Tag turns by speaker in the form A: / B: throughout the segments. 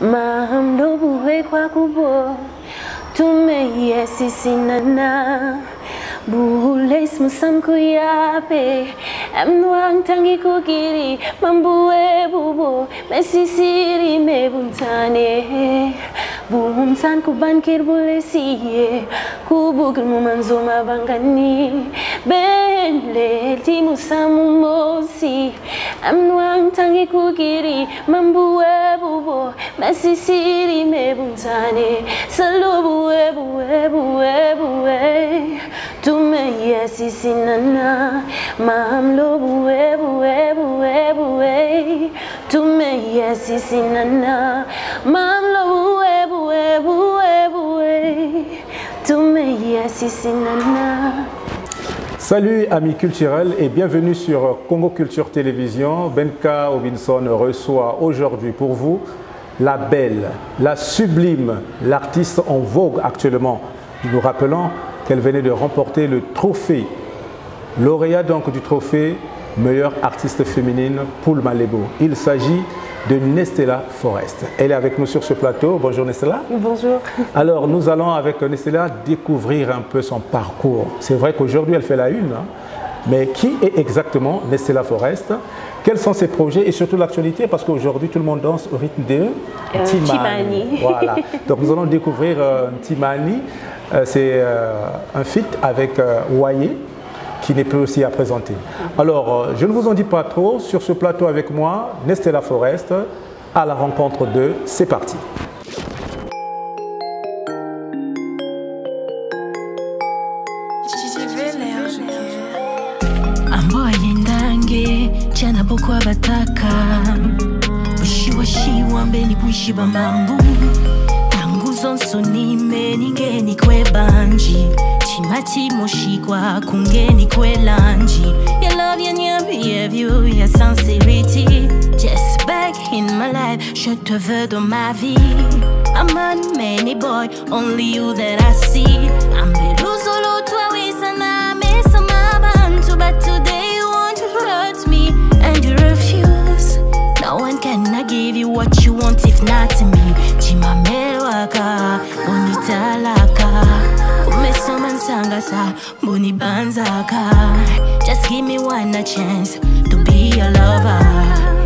A: Mamlo buwe kwa kubo Tumeye sisi nana Buhules musamku yape Amnuang tangi kukiri Mambuwe bubo Mesisiri mebuntane Bumsan kubankir bulesiye Kubukir mumanzo mabangani Benle timu samu mosi Amnuang tangi kukiri Mambuwe bubo Mesisiri mebuntane Salo buwe buwe buwe buwe Tumeye sisi nana Mamlo buwe buwe buwe buwe Tumeye sisi nana Mamlo buwe buwe buwe buwe Tumeye sisi nana.
B: Salut amis culturels et bienvenue sur Congo Culture Télévision. Benka Obinson reçoit aujourd'hui pour vous la belle, la sublime, l'artiste en vogue actuellement. Nous rappelons qu'elle venait de remporter le trophée, lauréat donc du trophée meilleure artiste féminine Poul Malebo. Il s'agit de Nestella Forest. Elle est avec nous sur ce plateau. Bonjour Nestella.
A: Bonjour.
B: Alors nous allons avec Nestella découvrir un peu son parcours. C'est vrai qu'aujourd'hui elle fait la une, hein, mais qui est exactement Nestella Forest? Quels sont ses projets et surtout l'actualité? Parce qu'aujourd'hui tout le monde danse au rythme de Timani. Voilà. Donc nous allons découvrir Timani. C'est un feat avec Waye qui n'est plus aussi à présenter. Alors, je ne vous en dis pas trop. Sur ce plateau avec moi, Nestella Forest, à la rencontre de C'est parti.
C: Soni meningeni kwe banji Chimati moshikwa kungeni kwe lanji Your love, your behavior, your sincerity Just back in my life, je te veux dans ma vie I'm a many boy, only you that I see I'm beluzolo twa wisana mesama bantu But today you want to hurt me and you refuse No one can give you what you want if not to me Chimamelo aka, bonita laka Umesoman sangasa, boni banzaka Just give me one chance to be your lover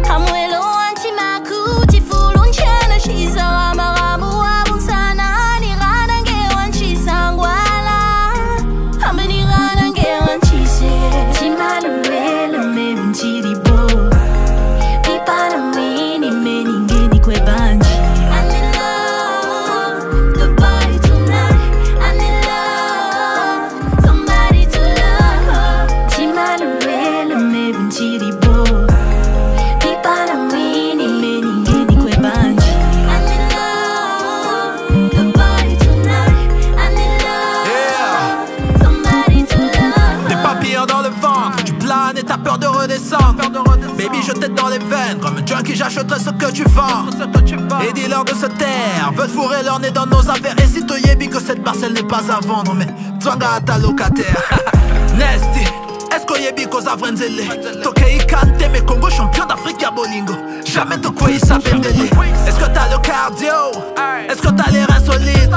C: Hamwelo anchimaku, tifulu nchana shisa Wamaramu wabunsana, nirana nge wanchisangwala Hambe nirana nge wanchise Chimaluele mebunchiribo
D: Baby, je t'aide dans les veines, comme un junkie, j'achèterai ce que tu vends. Et dis-leur de se taire, veulent fourrer leur nez dans nos affaires. Et si tu yebi que cette parcelle n'est pas à vendre, mais twanga à ta locataire. Nesty, est-ce que yebi cause à Vrenzele? Tokei Kante, mais Congo champion d'Afrique à Bolingo. Jamais te quoi il s'appelle Dele. Est-ce que t'as le cardio? Est-ce que t'as les reins solides?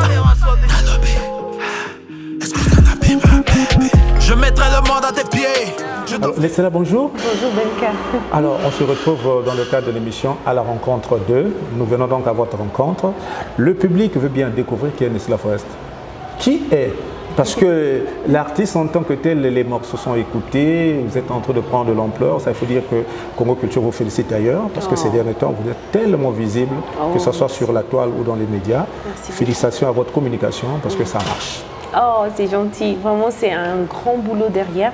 D: Est-ce que t'en as bien, ma bébé? Je mettrai le monde à tes pieds.
B: Alors, Nestella, bonjour.
A: Bonjour Benka.
B: Alors, on se retrouve dans le cadre de l'émission À la rencontre de. Nous venons donc à votre rencontre. Le public veut bien découvrir qui est Nestella Forest. Qui est? Parce que l'artiste en tant que tel, les morceaux sont écoutés, vous êtes en train de prendre de l'ampleur. Ça, il faut dire que Congo Culture vous félicite d'ailleurs, parce que ces derniers temps, vous êtes tellement visible, que ce soit sur la toile ou dans les médias.
A: Merci.
B: Félicitations à votre communication, parce que ça marche.
A: Oh, c'est gentil. Vraiment, c'est un grand boulot derrière.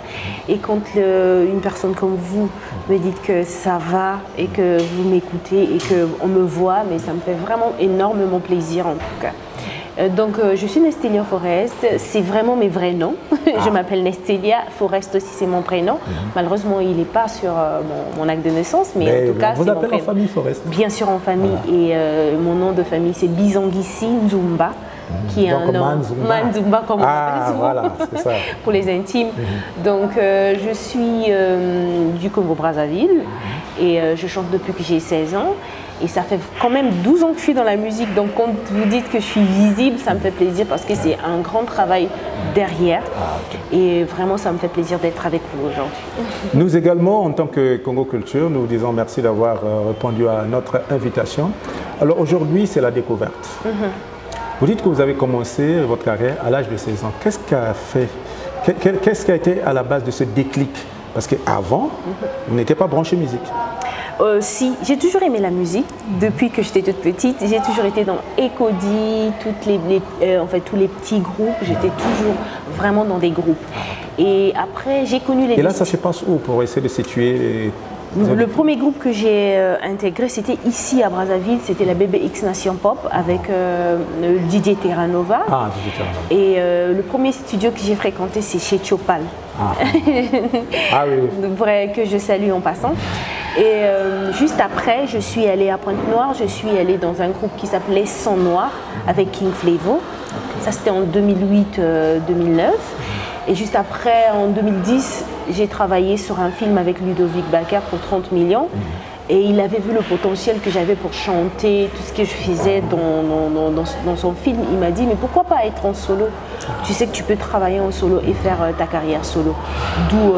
A: Et quand une personne comme vous me dit que ça va et que vous m'écoutez et qu'on me voit, mais ça me fait vraiment énormément plaisir en tout cas. Donc, je suis Nestella Forest, c'est vraiment mes vrais noms. Je m'appelle Nestella Forest aussi, c'est mon prénom. Malheureusement, il n'est pas sur mon acte de naissance, mais en tout cas,
B: c'est mon prénom. En famille Forest.
A: Bien sûr, en famille. Voilà. Et mon nom de famille, c'est Bizanguissi Nzumba. Qui est un nom Manzumba, comme on appelle souvent,
B: voilà, ça.
A: pour les intimes. Donc, je suis du Congo-Brazzaville et je chante depuis que j'ai 16 ans. Et ça fait quand même 12 ans que je suis dans la musique. Donc quand vous dites que je suis visible, ça me fait plaisir parce que c'est un grand travail derrière. Et vraiment, ça me fait plaisir d'être avec vous aujourd'hui.
B: Nous également, en tant que Congo Culture, nous disons merci d'avoir répondu à notre invitation. Alors aujourd'hui, c'est la découverte. Vous dites que vous avez commencé votre carrière à l'âge de 16 ans. Qu'est-ce qui a été à la base de ce déclic? Parce qu'avant, vous n'étiez pas branché musique.
A: Si, j'ai toujours aimé la musique depuis que j'étais toute petite. J'ai toujours été dans Ecody, en fait, tous les petits groupes. J'étais toujours vraiment dans des groupes. Et après, j'ai connu les...
B: Et là, ça se passe où pour essayer de situer
A: Le premier groupe que j'ai intégré, c'était ici à Brazzaville, c'était la BBX Nation Pop avec le DJ Terra Nova.
B: Ah, DJ Terra Nova.
A: Et le premier studio que j'ai fréquenté, c'est chez Chopal.
B: Ah, oui.
A: Vrai que je salue en passant. Et juste après, je suis allée à Pointe-Noire, je suis allée dans un groupe qui s'appelait Sang Noir avec King Flavor. Ça, c'était en 2008-2009. Et juste après, en 2010, j'ai travaillé sur un film avec Ludovic Baccar pour 30 millions. Et il avait vu le potentiel que j'avais pour chanter, tout ce que je faisais dans son film. Il m'a dit, mais pourquoi pas être en solo? Tu sais que tu peux travailler en solo et faire ta carrière solo. D'où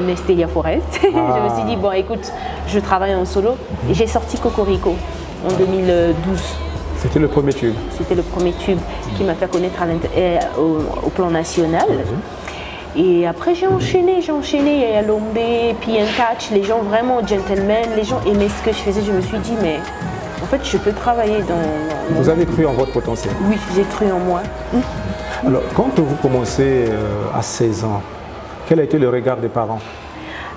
A: Nestelia Forest. Je me suis dit, bon écoute, je travaille en solo. Et j'ai sorti Cocorico en 2012.
B: C'était le premier tube? C'était
A: le premier tube qui m'a fait connaître au plan national. Et après j'ai enchaîné, et à Lombé, puis un catch, les gens vraiment gentlemen, les gens aimaient ce que je faisais. Je me suis dit, mais en fait je peux travailler dans...
B: Vous avez cru en votre potentiel?
A: Oui, j'ai cru en moi.
B: Alors quand vous commencez à 16 ans, quel a été le regard des parents?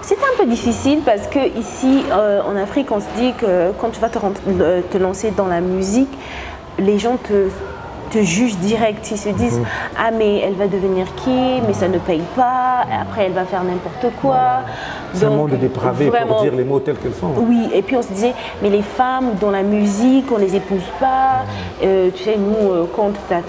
A: C'était un peu difficile parce que ici en Afrique, on se dit que quand tu vas te lancer dans la musique, les gens te jugent direct. Ils se disent ah mais elle va devenir qui, mais ça ne paye pas, après elle va faire n'importe quoi.
B: C'est un monde dépravé pour dire les mots tels qu'ils sont.
A: Oui, et puis on se disait mais les femmes dans la musique, on les épouse pas. Tu sais, nous quand tu as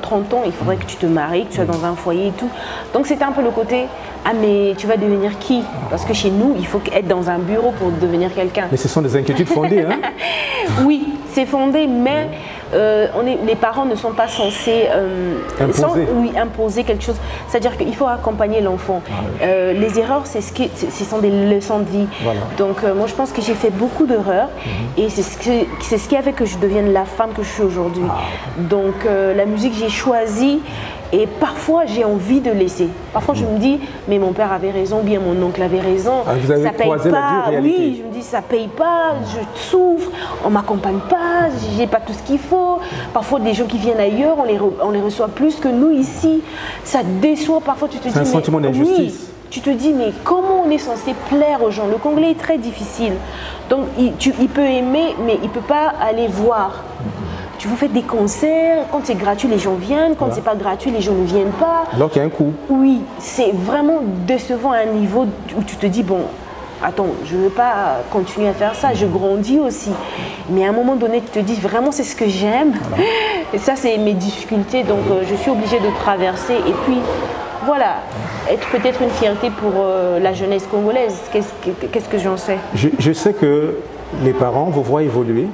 A: 30 ans, il faudrait que tu te maries, que tu sois dans un foyer et tout. Donc c'était un peu le côté ah mais tu vas devenir qui? Parce que chez nous, il faut être dans un bureau pour devenir quelqu'un.
B: Mais ce sont des inquiétudes fondées, hein?
A: Oui, c'est fondé, mais les parents ne sont pas censés imposer quelque chose. C'est-à-dire qu'il faut accompagner l'enfant. Les erreurs, ce sont des leçons de vie. Voilà. Donc moi, je pense que j'ai fait beaucoup d'erreurs et c'est ce qui a fait que je devienne la femme que je suis aujourd'hui. Donc la musique, j'ai choisi. Et parfois, j'ai envie de laisser. Parfois, je me dis, mais mon père avait raison, bien mon oncle avait raison.
B: Vous avez croisé la dure réalité.
A: Oui, je me dis, ça paye pas, je souffre, on m'accompagne pas, j'ai pas tout ce qu'il faut. Parfois, des gens qui viennent ailleurs, on les reçoit plus que nous ici. Ça déçoit. Parfois, tu te dis,
B: c'est un sentiment d'injustice. Oui,
A: tu te dis, mais comment on est censé plaire aux gens? Le Congolais est très difficile. Donc, il peut aimer, mais il peut pas aller voir. Tu vous faites des concerts, quand c'est gratuit, les gens viennent, quand c'est pas gratuit, les gens ne viennent pas.
B: Donc il y a un coût.
A: Oui, c'est vraiment décevant à un niveau où tu te dis, bon, attends, je ne veux pas continuer à faire ça, je grandis aussi. Mais à un moment donné, tu te dis, vraiment, c'est ce que j'aime. Voilà. Et ça, c'est mes difficultés, donc je suis obligée de traverser. Et puis, voilà, être peut-être une fierté pour la jeunesse congolaise. Qu'est-ce que j'en sais?
B: Je sais que les parents vous voient évoluer.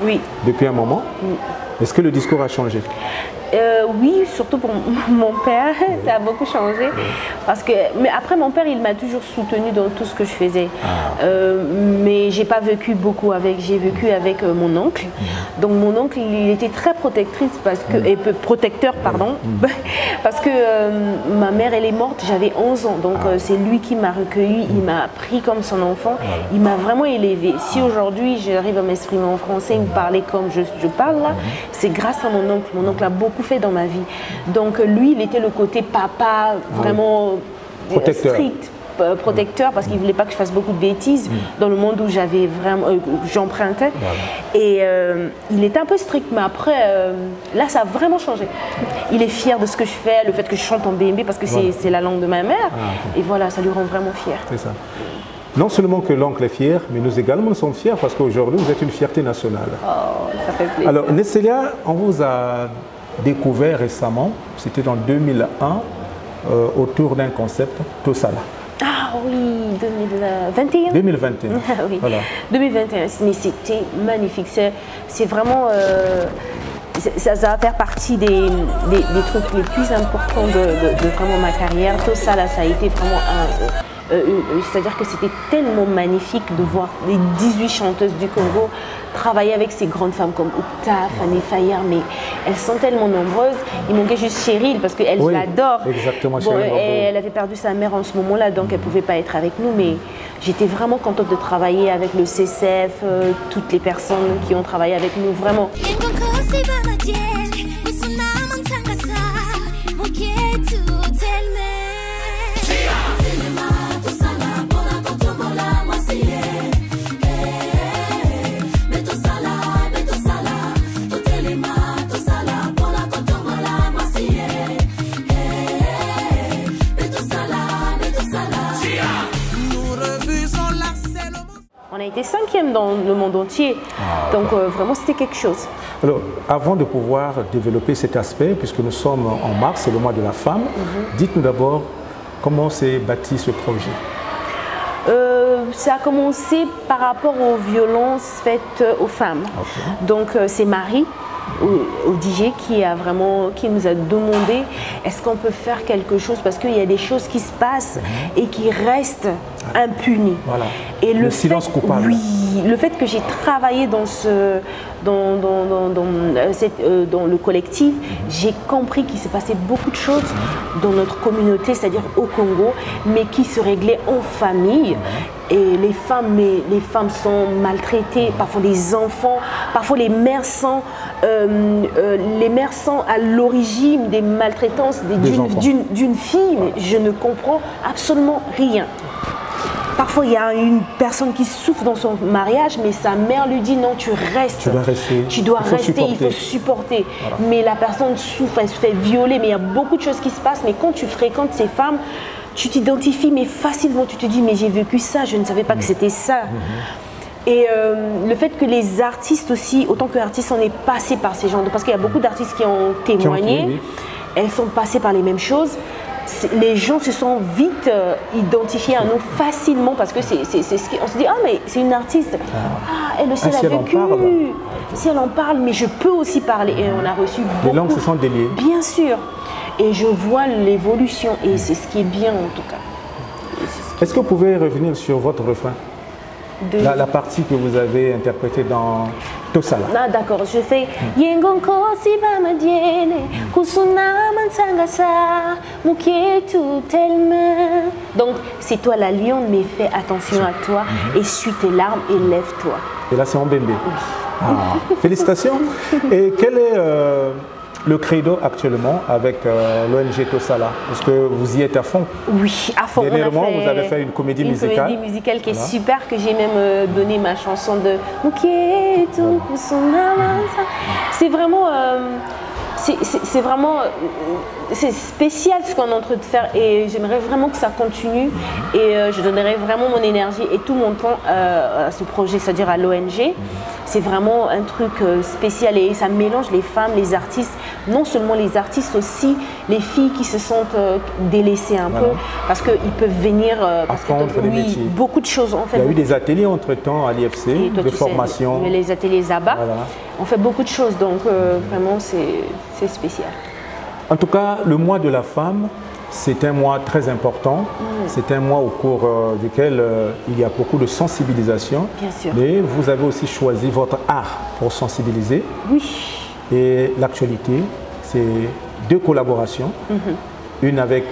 A: Oui.
B: Depuis un moment. Est-ce que le discours a changé?
A: Oui, surtout pour mon père, ça a beaucoup changé. Mais après, mon père, il m'a toujours soutenue dans tout ce que je faisais. Mais j'ai pas vécu beaucoup avec, j'ai vécu avec mon oncle. Donc mon oncle, il était très protecteur, parce que ma mère, elle est morte, j'avais 11 ans. Donc c'est lui qui m'a recueilli, il m'a pris comme son enfant, il m'a vraiment élevée. Si aujourd'hui, j'arrive à m'exprimer en français ou parler comme je parle là, c'est grâce à mon oncle. Mon oncle a beaucoup fait dans ma vie. Donc lui, il était le côté papa vraiment strict, protecteur, parce qu'il ne voulait pas que je fasse beaucoup de bêtises dans le monde où j'avais vraiment, j'empruntais. Et il était un peu strict, mais après, là, ça a vraiment changé. Il est fier de ce que je fais, le fait que je chante en BMB, parce que c'est la langue de ma mère. Et voilà, ça lui rend vraiment fier.
B: C'est ça. Non seulement que l'oncle est fier, mais nous également sommes fiers parce qu'aujourd'hui, vous êtes une fierté nationale.
A: Oh, ça fait plaisir.
B: Alors, Nestelia, on vous a découvert récemment, c'était en 2001, autour d'un concept, Tosala.
A: Ah oui, 2021.
B: 2021.
A: Oui.
B: Voilà.
A: 2021, mais c'était magnifique. C'est vraiment, ça va faire partie des trucs les plus importants de vraiment ma carrière. Tout ça, là, ça a été vraiment c'est-à-dire que c'était tellement magnifique de voir les 18 chanteuses du Congo travailler avec ces grandes femmes comme Oukta, Fanny Fayer, mais elles sont tellement nombreuses. Il manquait juste Cheryl parce qu'elle,
B: Oui,
A: je l'adore.
B: exactement,
A: Bon,
B: Cheryl.
A: elle avait perdu sa mère en ce moment-là, donc elle ne pouvait pas être avec nous, mais j'étais vraiment contente de travailler avec le CCF, toutes les personnes qui ont travaillé avec nous, vraiment. On a été 5e dans le monde entier, donc vraiment c'était quelque chose.
B: Alors, avant de pouvoir développer cet aspect, puisque nous sommes en mars, c'est le mois de la femme, dites-nous d'abord comment s'est bâti ce projet.
A: Ça a commencé par rapport aux violences faites aux femmes. Okay. Donc c'est Marie, au DJ, qui nous a demandé est-ce qu'on peut faire quelque chose parce qu'il y a des choses qui se passent et qui restent impunies.
B: Voilà.
A: Et
B: le silence coupable.
A: Oui, le fait que j'ai travaillé dans le collectif, j'ai compris qu'il s'est passé beaucoup de choses dans notre communauté, c'est-à-dire au Congo, mais qui se réglaient en famille. Et les femmes sont maltraitées, parfois les enfants, parfois les mères sont à l'origine des maltraitances d'une fille, mais je ne comprends absolument rien. Parfois, il y a une personne qui souffre dans son mariage, mais sa mère lui dit non, tu restes.
B: Tu dois rester.
A: Il faut supporter. Voilà. Mais la personne souffre, elle se fait violer, mais il y a beaucoup de choses qui se passent. Mais quand tu fréquentes ces femmes, tu t'identifies, mais facilement, tu te dis, mais j'ai vécu ça, je ne savais pas que c'était ça. Et le fait que les artistes aussi, autant qu'artistes, on est passé par ces gens, parce qu'il y a beaucoup d'artistes qui ont témoigné, elles sont passées par les mêmes choses. Les gens se sont vite identifiés à nous facilement parce que c'est ce qu'on se dit, ah mais c'est une artiste, elle aussi elle a vécu, si elle en parle, mais je peux aussi parler. Et on a reçu beaucoup.
B: Les langues se sont déliées.
A: Bien sûr. Et je vois l'évolution et c'est ce qui est bien en tout cas.
B: Est-ce que vous pouvez revenir sur votre refrain, la partie que vous avez interprétée dans Tosala?
A: Ah d'accord, je fais Yengonko Sibamadiene Kusuna Mansangasa Mukietu Telme. Donc c'est toi la lionne, mais fais attention à toi, essuie tes larmes et lève-toi.
B: Et là c'est en bébé.
A: Oui.
B: Félicitations. Et quel est le credo actuellement avec l'ONG Tosala? Parce que vous y êtes à fond.
A: Oui, à fond.
B: Dernièrement, vous avez fait une comédie musicale.
A: Une comédie musicale qui est super, que j'ai même donné ma chanson de Mukietu Kusuna Mansa. C'est vraiment... c'est spécial ce qu'on est en train de faire et j'aimerais vraiment que ça continue et je donnerai vraiment mon énergie et tout mon temps à ce projet, c'est-à-dire à l'ONG. C'est vraiment un truc spécial et ça mélange les femmes, les artistes, non seulement les artistes, aussi les filles qui se sentent délaissées un peu parce qu'ils peuvent venir beaucoup de choses en fait.
B: Il y a eu des ateliers entre-temps à l'IFC, de formation.
A: Les ateliers Zaba, on fait beaucoup de choses donc vraiment c'est spécial.
B: En tout cas, le mois de la femme, c'est un mois très important. C'est un mois au cours duquel il y a beaucoup de sensibilisation.
A: Bien sûr.
B: Mais vous avez aussi choisi votre art pour sensibiliser.
A: Oui.
B: Et l'actualité, c'est 2 collaborations. Une avec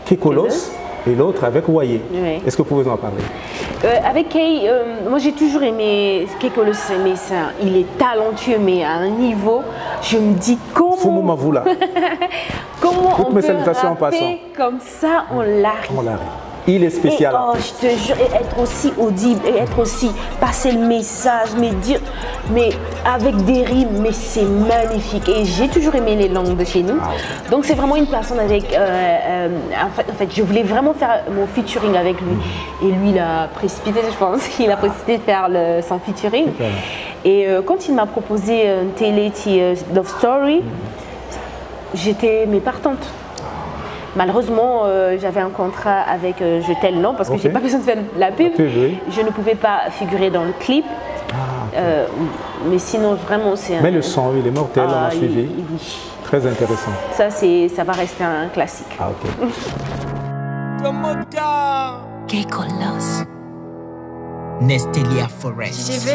B: Kekolos et l'autre avec Waye.
A: Oui.
B: Est-ce que vous pouvez en parler?
A: Avec Kay, moi j'ai toujours aimé Kekolos, mais il est talentueux, mais à un niveau, je me dis comment on peut rapper comme ça en larry.
B: Il est spécial.
A: Et, je te jure, et être aussi audible, et être aussi passer le message, mais avec des rimes, mais c'est magnifique. Et j'ai toujours aimé les langues de chez nous. Donc c'est vraiment une personne avec... en fait, je voulais vraiment faire mon featuring avec lui. Et lui, il a précipité, je pense. Il a précipité de faire son featuring. Et quand il m'a proposé un télé Love Story, j'étais partante. Malheureusement, j'avais un contrat avec Je t'aime non, parce que j'ai pas besoin de faire la pub. Je ne pouvais pas figurer dans le clip. Mais sinon, vraiment, c'est
B: Mais le son, il est mortel, on a suivi.
A: Oui.
B: Très intéressant.
A: Ça va rester un classique.
B: Ah, ok.
D: Nestelia Forest.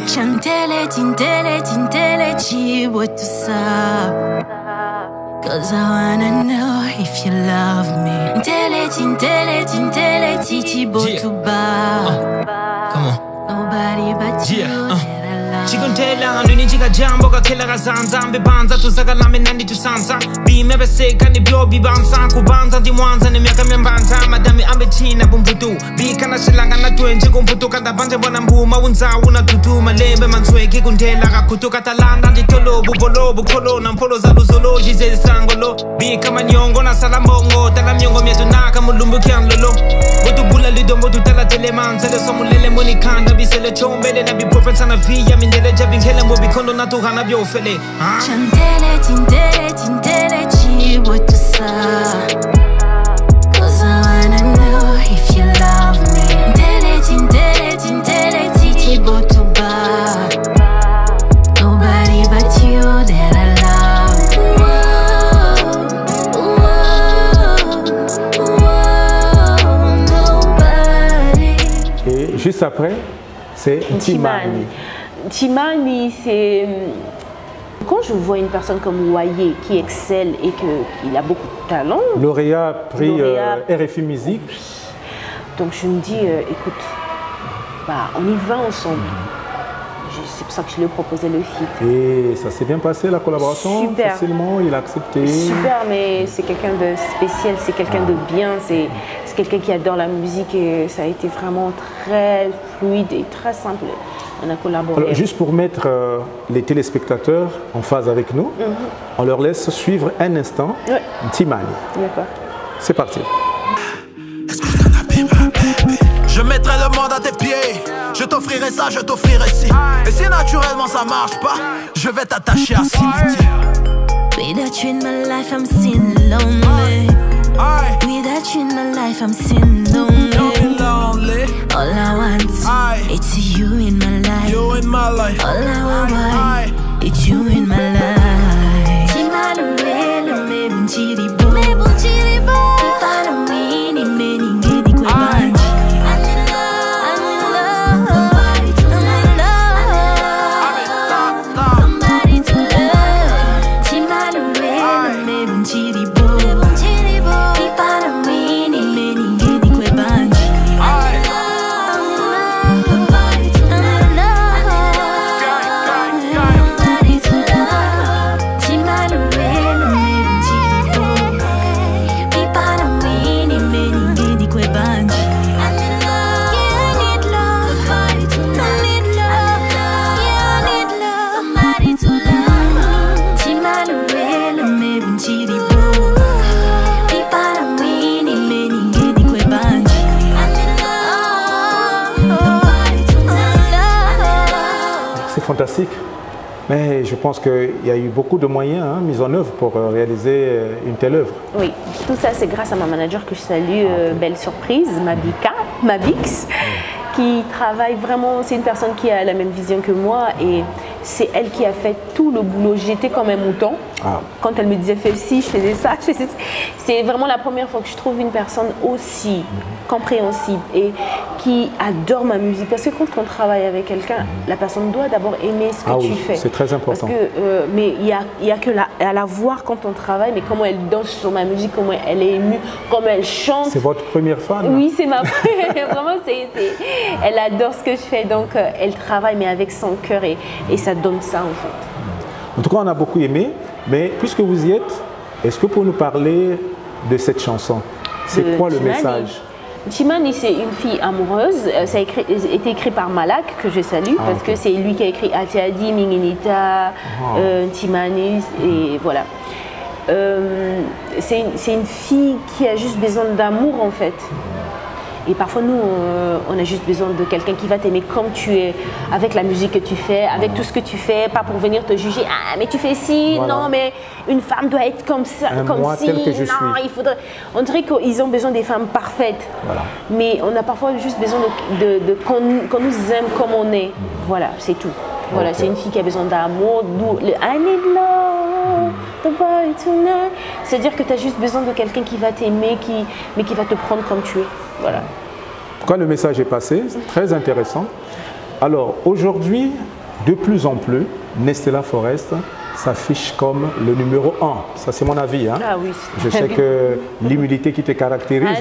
C: Chantele, tintele, tintele, chibo tout ça. Cause I wanna know if you love me. Tintele, tintele, tintele, titi botuba.
D: Come on.
C: Nobody but you.
D: 지금 대량한 눈이 지가 잠보가 킬러가 산삼 비반자 투사가라면 난디 투산사 비메베세 간이 벼비 반사 구반사 디완사는 몇가면 반사 마담이 안베치나 봄부두 비카나 실랑가나 tuenje kumputu kata banje bona mbuma unza una tutuma lembe mansweke kuntela kutu kata landa nditolo bubolo bukolo na mpolo za luzolo jize sangolo bikama nyongo na salambongo tala myongo myetu naka mulumbu kyanlolo botu bula lidombo tutala telemanza le somulele monikanda bisele chombele na bipropensa na via mindele jabinkele mobikondo na tuhana byofele
C: Chantele, tintele, tintele, chibo tout ça. Cause I wanna know if you love me. Tintele, tintele, tintele, titi botuba. Nobody but you that I love. Nobody.
B: Et juste après, c'est Ntimani.
A: Ntimani, c'est... Quand je vois une personne comme Waye qui excelle et qu'il a beaucoup de talent...
B: Lauréat prix RFI Musique.
A: Donc je me dis, écoute, bah, on y va ensemble. C'est pour ça que je lui ai proposé le feat.
B: Et ça s'est bien passé la collaboration?
A: Super.
B: Facilement, il a accepté?
A: Super, mais c'est quelqu'un de spécial, c'est quelqu'un de bien, c'est quelqu'un qui adore la musique et ça a été vraiment très fluide et très simple. On a collaboré.
B: Alors, juste pour mettre les téléspectateurs en phase avec nous, on leur laisse suivre un instant Ntimani.
A: D'accord.
B: C'est parti.
D: Je mettrai le monde à tes pieds. Je t'offrirai ça, je t'offrirai ci. Et si naturellement ça marche pas, je vais t'attacher à CBT.
C: Without you in my life, I'm still lonely. Without you in my life, I'm still lonely. All I want, it's you in my life.
D: You in my life.
C: All I want, it's you in my life. Timano mele me bunchiribo. Me bunchiribo. Para mí ni me ni ni kwe banji.
B: Fantastique, mais je pense qu'il y a eu beaucoup de moyens mis en œuvre pour réaliser une telle œuvre.
A: Oui, tout ça c'est grâce à ma manager que je salue, belle surprise, Mabix, qui travaille vraiment, c'est une personne qui a la même vision que moi et c'est elle qui a fait tout le boulot. J'étais comme un mouton. Quand elle me disait fais ci, je faisais ça. C'est vraiment la première fois que je trouve une personne aussi compréhensible et qui adore ma musique. Parce que quand on travaille avec quelqu'un, la personne doit d'abord aimer ce que tu fais.
B: C'est très important.
A: Parce que, mais il y a que à la voir quand on travaille, mais comment elle danse sur ma musique, comment elle est émue, comment elle chante.
B: C'est votre première fan?
A: Oui, c'est ma première. Vraiment, elle adore ce que je fais, donc elle travaille mais avec son cœur et ça donne ça en fait.
B: En tout cas, on a beaucoup aimé, mais puisque vous y êtes, est-ce que vous pouvez nous parler de cette chanson? C'est quoi le message?
A: Ntimani, c'est une fille amoureuse. Ça a été écrit par Malak, que je salue, parce que c'est lui qui a écrit Atiadi, Minginita, Ntimani, et voilà. C'est une fille qui a juste besoin d'amour en fait. Et parfois, nous, on a juste besoin de quelqu'un qui va t'aimer comme tu es, avec la musique que tu fais, avec tout ce que tu fais, pas pour venir te juger. Ah, mais tu fais ci, non, mais une femme doit être comme ça, comme ci.
B: Tel que je suis.
A: Il faudrait. On dirait qu'ils ont besoin des femmes parfaites. Voilà. Mais on a parfois juste besoin qu'on nous aime comme on est. Voilà, c'est tout. Voilà, c'est une fille qui a besoin d'amour, d'où le I need love, the boy tonight. C'est-à-dire que tu as juste besoin de quelqu'un qui va t'aimer, mais qui va te prendre comme tu es. Voilà.
B: En tout cas, le message est passé, c'est très intéressant. Alors, aujourd'hui, de plus en plus, Nestella Forrest s'affiche comme le numéro 1. Ça, c'est mon avis. Hein.
A: Ah oui.
B: Je sais que l'humilité qui te caractérise,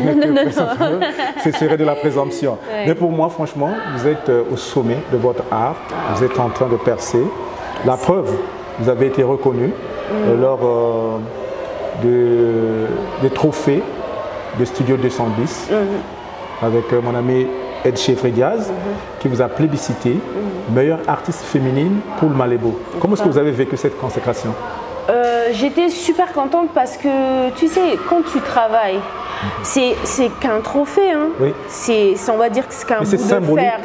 B: ce serait de la présomption. Ouais. Mais pour moi, franchement, vous êtes au sommet de votre art. Vous êtes en train de percer. La preuve, vous avez été reconnu lors des trophées de Studio 210 avec mon ami Ed Chefrediaz qui vous a plébiscité meilleure artiste féminine pour le Malébo. Comment est-ce que vous avez vécu cette consécration?
A: J'étais super contente parce que tu sais, quand tu travailles, c'est qu'un trophée, hein. Oui. On va dire que c'est qu'un bout de fer.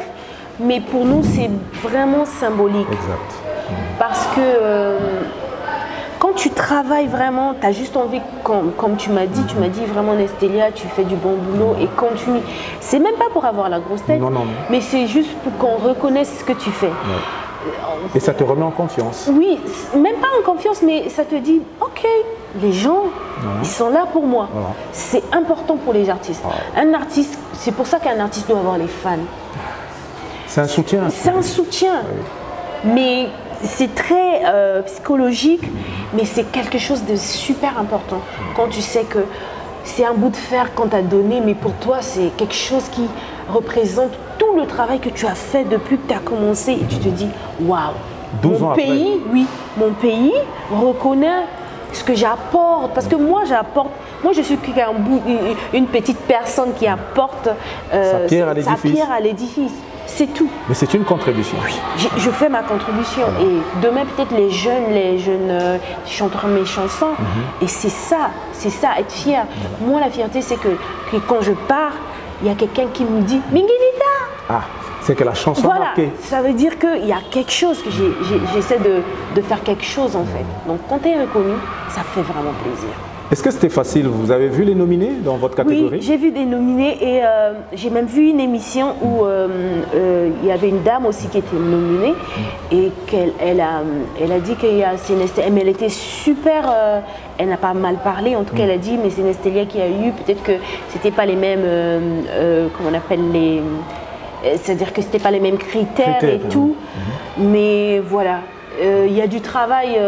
A: Mais pour nous, c'est vraiment symbolique.
B: Exact.
A: Parce que quand tu travailles vraiment, tu as juste envie, comme tu m'as dit vraiment Nestelia, tu fais du bon boulot et continue. C'est même pas pour avoir la grosse tête, mais c'est juste pour qu'on reconnaisse ce que tu fais.
B: Et ça te remet en confiance.
A: Oui, même pas en confiance, mais ça te dit, ok, les gens, ils sont là pour moi. C'est important pour les artistes. Un artiste, c'est pour ça qu'un artiste doit avoir les fans.
B: C'est un soutien.
A: C'est un soutien. Mais c'est très psychologique, mais c'est quelque chose de super important. Quand tu sais que c'est un bout de fer qu'on t'a donné, mais pour toi, c'est quelque chose qui représente tout le travail que tu as fait depuis que tu as commencé. Et tu te dis, waouh, mon pays, oui, mon pays reconnaît ce que j'apporte. Parce que moi, je suis une petite personne qui apporte
B: sa pierre à l'édifice.
A: C'est tout.
B: Mais c'est une contribution.
A: Oui, je fais ma contribution. Et demain, peut-être les jeunes chanteront mes chansons. Et c'est ça, être fier. Moi, la fierté, c'est que quand je pars, il y a quelqu'un qui me dit « Mingilita !»
B: Ah, c'est que la chanson a marqué.
A: Ça veut dire qu'il y a quelque chose, que j'essaie de faire quelque chose en fait. Donc quand tu es reconnu, ça fait vraiment plaisir.
B: Est-ce que c'était facile? Vous avez vu les nominés dans votre catégorie?
A: Oui, j'ai vu des nominés et j'ai même vu une émission où il y avait une dame aussi qui était nominée et elle a dit qu'il y a Nestelia, mais elle était super, elle n'a pas mal parlé, en tout cas elle a dit mais c'est Nestelia qui a eu, peut-être que c'était pas les mêmes, comment on appelle c'est-à-dire que c'était pas les mêmes critères et tout, mais voilà. Il y a du travail.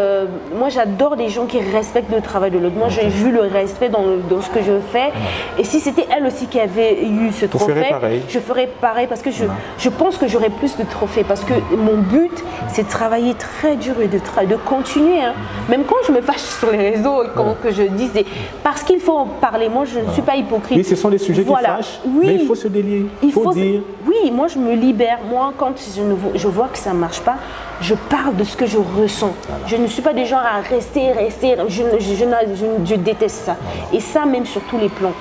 A: Moi, j'adore les gens qui respectent le travail de l'autre. Moi, j'ai vu le respect dans ce que je fais. Et si c'était elle aussi qui avait eu ce trophée, je ferais pareil parce que je pense que j'aurais plus de trophées. Parce que mon but, c'est de travailler très dur et de continuer. Hein. Même quand je me fâche sur les réseaux et que je dis, parce qu'il faut en parler. Moi, je ne suis pas hypocrite.
B: Oui, ce sont des sujets qui fâchent, mais il faut se délier. Il faut dire.
A: Oui, moi, je me libère. Moi, quand je vois que ça ne marche pas, je parle de ce que je ressens. Je ne suis pas des gens à rester. Je déteste ça. Et ça, même sur tous les plans.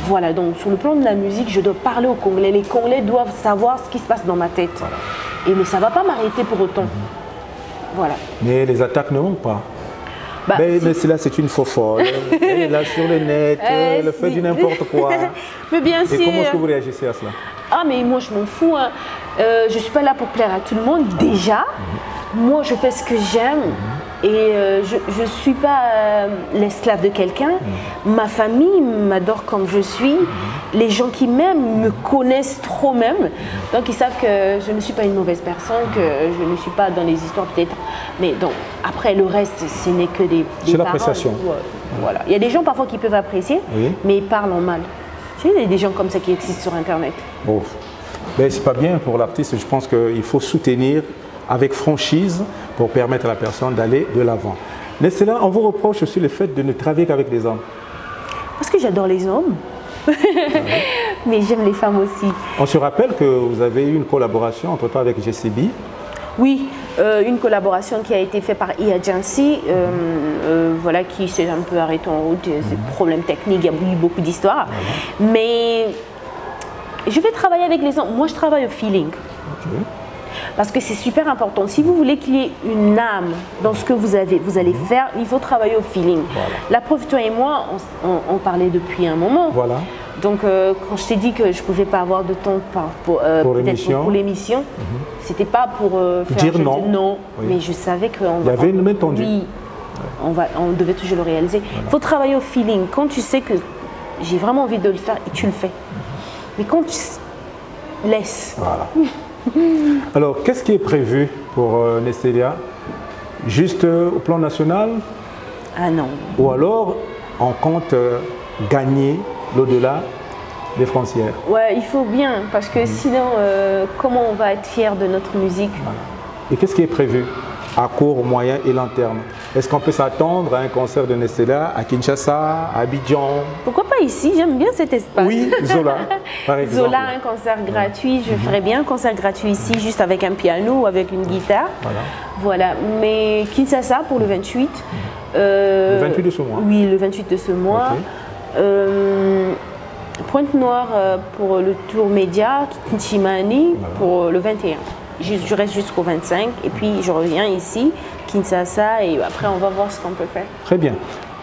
A: Voilà, donc sur le plan de la musique, je dois parler aux Congolais. Les Congolais doivent savoir ce qui se passe dans ma tête. Mais ça ne va pas m'arrêter pour autant. Voilà.
B: Mais les attaques ne manquent pas. Mais là, c'est une faux folle. Elle est là sur le net, elle fait du n'importe quoi.
A: Mais bien sûr.
B: Et comment est-ce que vous réagissez à cela?
A: Ah, mais moi, je m'en fous. Hein. Je ne suis pas là pour plaire à tout le monde, déjà. Moi, je fais ce que j'aime et je ne suis pas l'esclave de quelqu'un. Ma famille m'adore comme je suis. Les gens qui m'aiment me connaissent trop même. Donc, ils savent que je ne suis pas une mauvaise personne, que je ne suis pas dans les histoires peut-être. Mais donc, après, le reste, ce n'est que des paroles.
B: L'appréciation.
A: Voilà. Il y a des gens parfois qui peuvent apprécier, mais ils parlent en mal. Tu sais, il y a des gens comme ça qui existent sur Internet.
B: Bon. Mais c'est pas bien pour l'artiste. Je pense qu'il faut soutenir avec franchise pour permettre à la personne d'aller de l'avant. Nestella, on vous reproche aussi le fait de ne travailler qu'avec des hommes.
A: Parce que j'adore les hommes, mais j'aime les femmes aussi.
B: On se rappelle que vous avez eu une collaboration entre-temps avec GCB.
A: Oui, une collaboration qui a été faite par E-Agency, voilà, qui s'est un peu arrêtée en route, des problèmes techniques, il y a eu beaucoup d'histoires. Mais je vais travailler avec les gens. Moi, je travaille au feeling. Parce que c'est super important. Si vous voulez qu'il y ait une âme dans ce que vous allez faire, il faut travailler au feeling.
B: Voilà.
A: La preuve, toi et moi, on parlait depuis un moment.
B: Voilà.
A: Donc, quand je t'ai dit que je ne pouvais pas avoir de temps pour l'émission, c'était pas pour faire
B: dire non.
A: Non,
B: Oui.
A: mais je savais qu'il
B: y avait une main tendue.
A: Oui, on devait toujours le réaliser. Il faut travailler au feeling. Quand tu sais que j'ai vraiment envie de le faire et tu le fais. Mais quand tu laisses.
B: Voilà. Alors, qu'est-ce qui est prévu pour Nestelia? Juste au plan national?
A: Ah non.
B: Ou alors, on compte gagner l'au-delà des frontières?
A: Ouais, il faut bien, parce que sinon, comment on va être fier de notre musique?
B: Voilà. Et qu'est-ce qui est prévu à court, moyen et long terme? Est-ce qu'on peut s'attendre à un concert de Nestelia à Kinshasa, à Abidjan?
A: Pourquoi pas ici? J'aime bien cet espace.
B: Oui, Zola, par exemple.
A: Zola, un concert gratuit. Je ferais bien un concert gratuit ici, juste avec un piano ou avec une guitare. Voilà. Mais Kinshasa pour le 28.
B: Le 28 de ce mois? Oui,
A: le 28 de ce mois. Okay. Pointe-Noire pour le tour média, Kinshimani pour le 21. Je reste jusqu'au 25 et puis je reviens ici, Kinshasa, et après on va voir ce qu'on peut faire.
B: Très bien.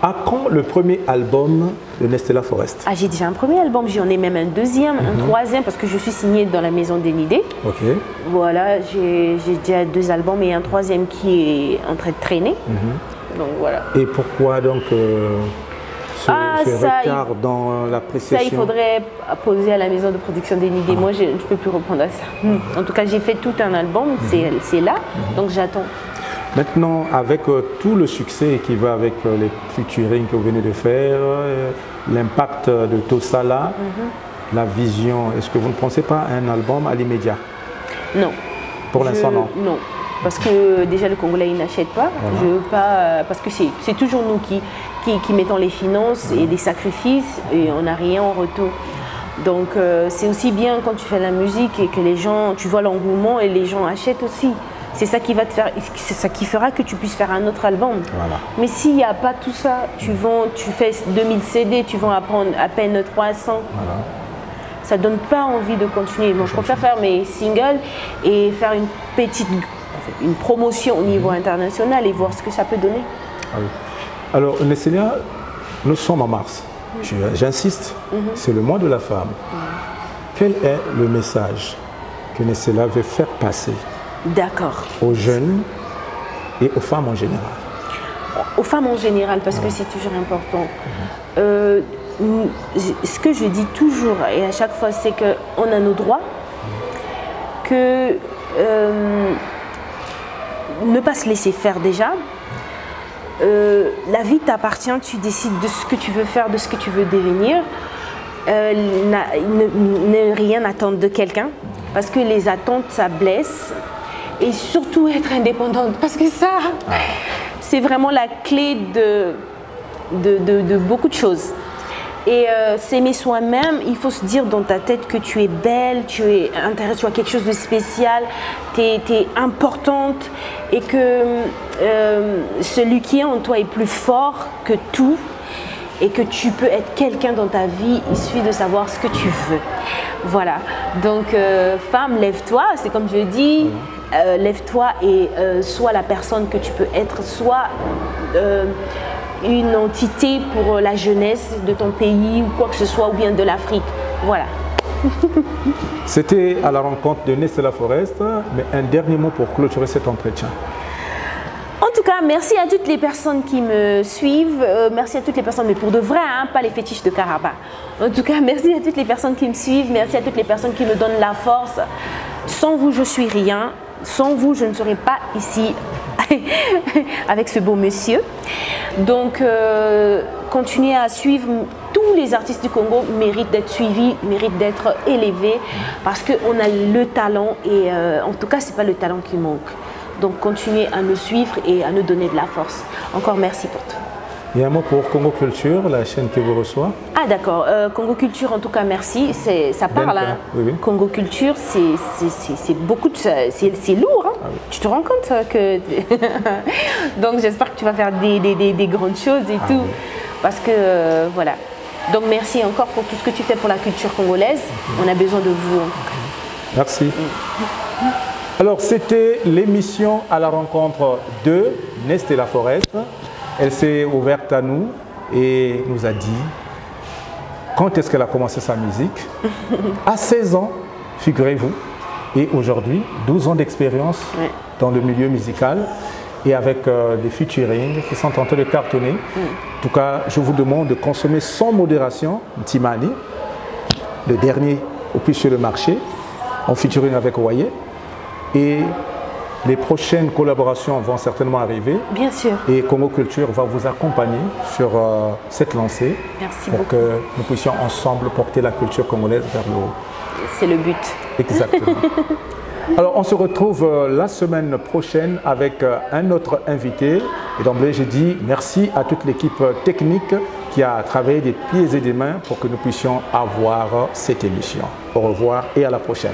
B: À quand le premier album de Nestelia Forest?
A: Ah, j'ai déjà un premier album, j'en ai même un deuxième, un troisième, parce que je suis signée dans la maison d'Enidé.
B: Ok.
A: Voilà, j'ai déjà 2 albums et un troisième qui est en train de traîner. Donc voilà.
B: Et pourquoi donc ce retard dans la précision?
A: Ça, il faudrait poser à la maison de production d'Enidé. Moi, je ne peux plus répondre à ça. En tout cas, j'ai fait tout un album, c'est là, donc j'attends.
B: Maintenant, avec tout le succès qui va avec les featuring que vous venez de faire, l'impact de tout ça là, la vision, est-ce que vous ne pensez pas à un album à l'immédiat?
A: Non.
B: Pour l'instant, non?
A: Non. Parce que déjà le Congolais il n'achète pas, je veux pas, parce que c'est toujours nous qui mettons les finances et des sacrifices et on n'a rien en retour. Donc c'est aussi bien quand tu fais la musique et que les gens, tu vois l'engouement et les gens achètent aussi. C'est ça qui va te faire, c'est ça qui fera que tu puisses faire un autre album. Voilà. Mais s'il n'y a pas tout ça, tu fais 2000 CD, tu vends à peine 300. Voilà. Ça ne donne pas envie de continuer. Moi, je préfère faire mes singles et faire une promotion au niveau international et voir ce que ça peut donner.
B: Ah oui. Alors, Nestelia, nous sommes en mars. J'insiste, c'est le mois de la femme. Quel est le message que Nestelia veut faire passer aux jeunes et aux femmes en général?
A: Aux femmes en général, parce que c'est toujours important. Ce que je dis toujours et à chaque fois, c'est qu'on a nos droits, que ne pas se laisser faire déjà. La vie t'appartient, tu décides de ce que tu veux faire, de ce que tu veux devenir. Ne rien attendre de quelqu'un, parce que les attentes, ça blesse. Et surtout être indépendante, parce que ça, c'est vraiment la clé de beaucoup de choses. Et s'aimer soi-même, il faut se dire dans ta tête que tu es belle, tu es intéressante, tu as quelque chose de spécial, tu es importante et que celui qui est en toi est plus fort que tout et que tu peux être quelqu'un dans ta vie, il suffit de savoir ce que tu veux. Voilà, donc femme, lève-toi, c'est comme je dis, lève-toi et sois la personne que tu peux être, soit une entité pour la jeunesse de ton pays ou quoi que ce soit, ou bien de l'Afrique. Voilà.
B: C'était à la rencontre de Nestelia Forest, mais un dernier mot pour clôturer cet entretien.
A: En tout cas, merci à toutes les personnes qui me suivent, merci à toutes les personnes, mais pour de vrai, hein, pas les fétiches de Karaba. En tout cas, merci à toutes les personnes qui me suivent, merci à toutes les personnes qui me donnent la force. Sans vous, je suis rien. Sans vous, je ne serais pas ici avec ce beau monsieur. Donc, continuez à suivre. Tous les artistes du Congo méritent d'être suivis, méritent d'être élevés parce qu'on a le talent et en tout cas, ce n'est pas le talent qui manque. Donc, continuez à nous suivre et à nous donner de la force. Encore merci pour tout.
B: Et un mot pour Congo Culture, la chaîne qui vous reçoit.
A: Ah d'accord, Congo Culture en tout cas merci, ça parle. Hein.
B: Oui, oui.
A: Congo Culture c'est beaucoup de... c'est lourd, hein. Ah oui. Tu te rends compte que... Donc j'espère que tu vas faire des grandes choses et tout. Oui. Parce que voilà, Donc merci encore pour tout ce que tu fais pour la culture congolaise. On a besoin de vous en tout cas.
B: Merci. Alors c'était l'émission à la rencontre de Nestella Forest. Elle s'est ouverte à nous et nous a dit quand est-ce qu'elle a commencé sa musique. À 16 ans, figurez-vous. Et aujourd'hui, 12 ans d'expérience dans le milieu musical et avec des featuring qui sont en train de cartonner. En tout cas, je vous demande de consommer sans modération Ntimani, le dernier au plus sur le marché, en featuring avec Oye. Et les prochaines collaborations vont certainement arriver.
A: Bien sûr.
B: Et Congo Culture va vous accompagner sur cette lancée.
A: Merci
B: pour
A: beaucoup.
B: que nous puissions ensemble porter la culture congolaise vers le haut.
A: C'est le but.
B: Exactement. Alors, on se retrouve la semaine prochaine avec un autre invité. Et d'emblée, j'ai dit merci à toute l'équipe technique qui a travaillé des pieds et des mains pour que nous puissions avoir cette émission. Au revoir et à la prochaine.